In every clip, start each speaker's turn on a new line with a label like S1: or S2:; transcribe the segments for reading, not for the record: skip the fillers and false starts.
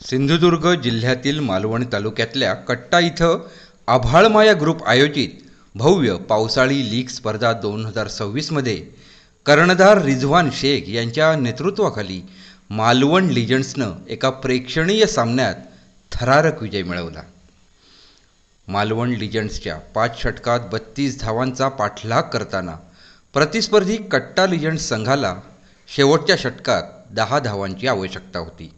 S1: सिंधुदुर्ग जिल्ह्यातील मालवण तालुक्यातल्या कट्टा इथं आभाळमाया ग्रुप आयोजित भव्य पावसाळी लीग स्पर्धा 2026मध्ये कर्णधार रिझवान शेख यांच्या नेतृत्वाखाली मालवण लिजंड्सनं एका प्रेक्षणीय सामन्यात थरारक विजय मिळवला. मालवण लिजंड्सच्या 5 षटकात 32 धावांचा पाठलाग करताना प्रतिस्पर्धी कट्टा लिजंड्स संघाला शेवटच्या षटकात 10 धावांची आवश्यकता होती.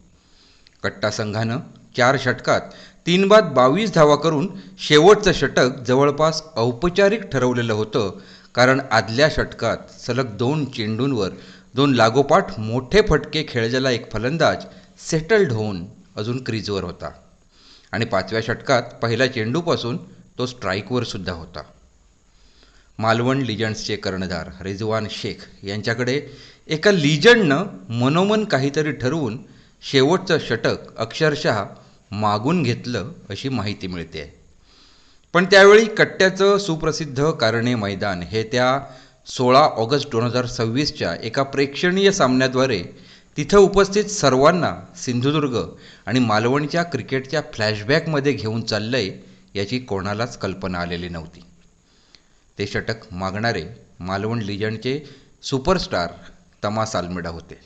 S1: कट्टा संघानं 4 षटकात 3 बाद 22 धावा करून शेवटचं षटक जवळपास औपचारिक ठरवलेलं होतं, कारण आदल्या षटकात सलग 2 चेंडूंवर 2 लागोपाठ मोठे फटके खेळलेला एक फलंदाज सेटल्ड होऊन अजून क्रीजवर होता आणि 5व्या षटकात पहिल्या चेंडूपासून तो स्ट्राईकवर सुद्धा होता. मालवण लिजंड्सचे कर्णधार रिझवान शेख यांच्याकडे एका लिजंडनं मनोमन काहीतरी ठरवून शेवटचं षटक अक्षरशः मागून घेतलं अशी माहिती मिळते. पण त्यावेळी कट्ट्याचं सुप्रसिद्ध कारणे मैदान हे त्या 16 ऑगस्ट 2026च्या एका प्रेक्षणीय सामन्याद्वारे तिथं उपस्थित सर्वांना सिंधुदुर्ग आणि मालवणच्या क्रिकेटच्या फ्लॅशबॅकमध्ये घेऊन चाललंय याची कोणालाच कल्पना आलेली नव्हती. ते षटक मागणारे मालवण लिजंडचे सुपरस्टार तमास अल्मेडा होते.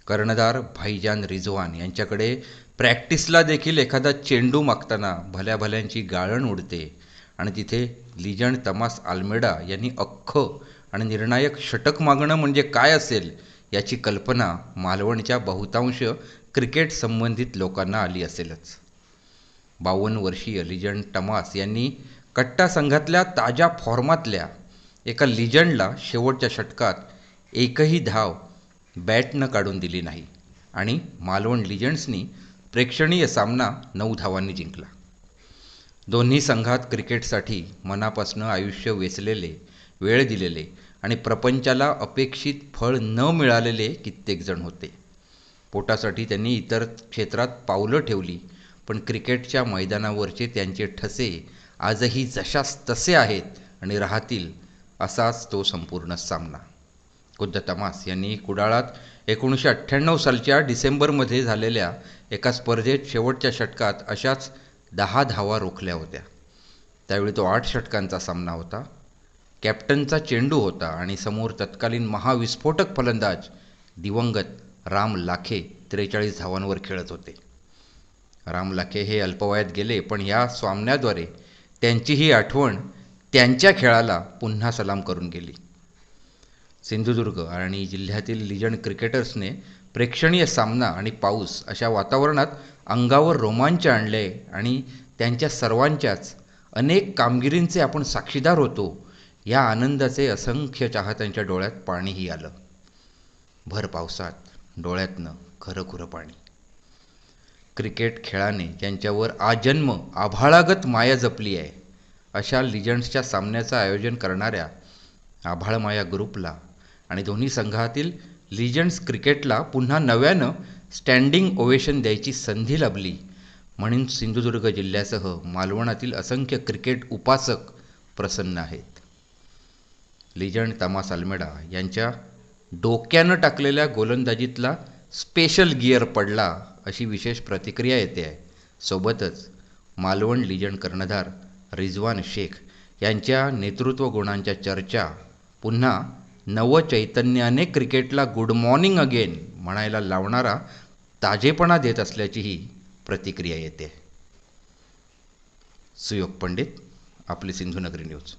S1: कर्णधार भाईजान रिझवान यांच्याकडे प्रॅक्टिसला देखील एखादा चेंडू मागताना भल्या भल्यांची गाळण उडते आणि तिथे लिजंड तमास अल्मेडा यांनी अख्खं आणि निर्णायक षटक मागणं म्हणजे काय असेल याची कल्पना मालवणच्या बहुतांश क्रिकेट संबंधित लोकांना आली असेलच. 52 वर्षीय लिजंड तमास यांनी कट्टा संघातल्या ताज्या फॉर्मातल्या एका लिजंडला शेवटच्या षटकात एकही धाव बॅटनं काढून दिली नाही आणि मालवण लिजंड्सनी प्रेक्षणीय सामना 9 धावांनी जिंकला. दोन्ही संघात क्रिकेटसाठी मनापासून आयुष्य वेचलेले, वेळ दिलेले आणि प्रपंचाला अपेक्षित फळ न मिळालेले कित्येक जण होते. पोटासाठी त्यांनी इतर क्षेत्रात पावलं ठेवली, पण क्रिकेटच्या मैदानावरचे त्यांचे ठसे आजही जशास तसे आहेत आणि राहतील असाच तो संपूर्ण सामना. खुद्द तमास यांनी कुडाळात 1998 सालच्या डिसेंबरमध्ये झालेल्या एका स्पर्धेत शेवटच्या षटकात अशाच 10 धावा रोखल्या होत्या. त्यावेळी तो 8 षटकांचा सामना होता. कॅप्टनचा चेंडू होता आणि समोर तत्कालीन महाविस्फोटक फलंदाज दिवंगत राम लाखे 43 धावांवर खेळत होते. राम लाखे हे अल्पवयात गेले, पण या सामन्याद्वारे त्यांची ही आठवण त्यांच्या खेळाला पुन्हा सलाम करून गेली. सिंधुदुर्ग आणि जिल्ह्यातील लिजंड क्रिकेटर्सने प्रेक्षणीय सामना आणि पाऊस अशा वातावरणात अंगावर रोमांच आणले आणि त्यांच्या सर्वांच्याच अनेक कामगिरींचे आपण साक्षीदार होतो. या आनंदाचे असंख्य चाहत्यांच्या डोळ्यात पाणीही आलं. भर पावसात डोळ्यातनं खरं पाणी. क्रिकेट खेळाने ज्यांच्यावर आजन्म आभाळागत माया जपली आहे, अशा लिजंड्सच्या सामन्याचं आयोजन करणाऱ्या आभाळमाया ग्रुपला आणि दोन्ही संघातील लिजंड्स क्रिकेटला पुन्हा नव्यानं स्टँडिंग ओवेशन द्यायची संधी लाभली म्हणून सिंधुदुर्ग जिल्ह्यासह मालवणातील असंख्य क्रिकेट उपासक प्रसन्न आहेत. लिजंड तमास अल्मेडा यांच्या डोक्यानं टाकलेल्या गोलंदाजीतला स्पेशल गिअर पडला अशी विशेष प्रतिक्रिया येते आहे. सोबतच मालवण लिजंड कर्णधार रिझवान शेख यांच्या नेतृत्व गुणांच्या चर्चा पुन्हा नवचैतन्याने क्रिकेटला गुड मॉर्निंग अगेन म्हणायला लावणारा ताजेपणा देत असल्याचीही प्रतिक्रिया येते. सुयोग पंडित, आपली सिंधुनगरी न्यूज.